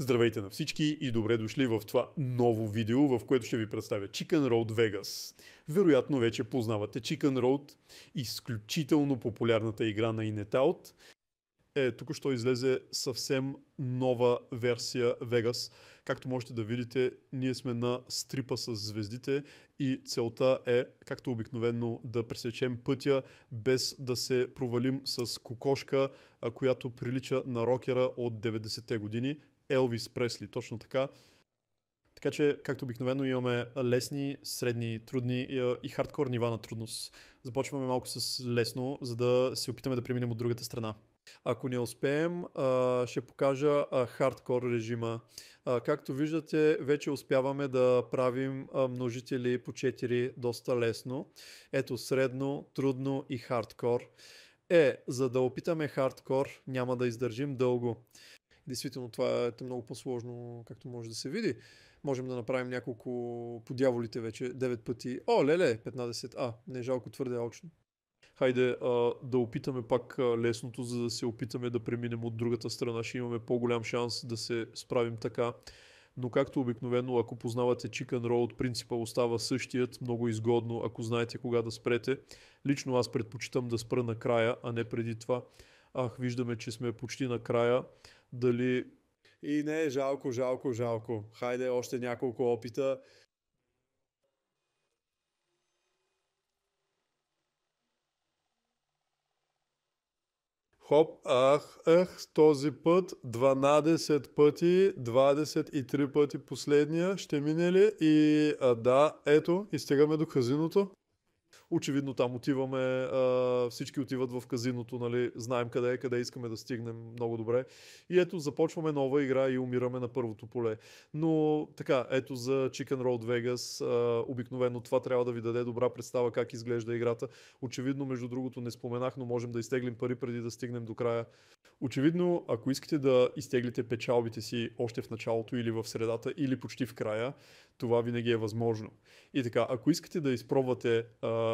Здравейте на всички и добре дошли в това ново видео, в което ще ви представя Chicken Road Vegas. Вероятно вече познавате Chicken Road, изключително популярната игра на Inetout. Тук що излезе съвсем нова версия Vegas. Както можете да видите, ние сме на стрипа с звездите и целта е, както обикновено, да пресечем пътя без да се провалим с кокошка, която прилича на рокера от 90-те години. Елвис Пресли, точно така. Така че, както обикновено, имаме лесни, средни, трудни и хардкор нива на трудност. Започваме малко с лесно, за да се опитаме да преминем от другата страна. Ако не успеем, ще покажа хардкор режима. Както виждате, вече успяваме да правим множители по 4 доста лесно. Ето средно, трудно и хардкор. За да опитаме хардкор, няма да издържим дълго. Действително това е много по-сложно, както може да се види. Можем да направим няколко по дяволите вече 9 пъти. О, леле, 15. Не е жалко, твърде алчно. Хайде да опитаме пак лесното, за да се опитаме да преминем от другата страна. Ще имаме по-голям шанс да се справим така. Но както обикновено, ако познавате Chicken Road, принципа остава същият, много изгодно, ако знаете кога да спрете. Лично аз предпочитам да спра на края, а не преди това. Виждаме, че сме почти на края. Дали... И не, жалко. Хайде, още няколко опита. Хоп, този път 12 пъти, 23 пъти последния ще мине ли? И да, ето, и стигаме до казиното. Очевидно там отиваме, всички отиват в казиното, нали, знаем къде искаме да стигнем много добре. И ето започваме нова игра и умираме на първото поле. Но така, ето за Chicken Road Vegas, обикновено това трябва да ви даде добра представа как изглежда играта. Очевидно, между другото не споменах, но можем да изтеглим пари преди да стигнем до края. Очевидно, ако искате да изтеглите печалбите си още в началото или в средата или почти в края, това винаги е възможно. И така, ако искате да изпробвате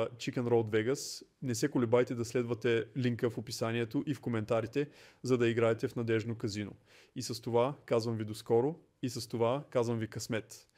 Chicken Road Vegas, не се колебайте да следвате линка в описанието и в коментарите, за да играете в надежно казино. И с това казвам ви до скоро и с това казвам ви късмет.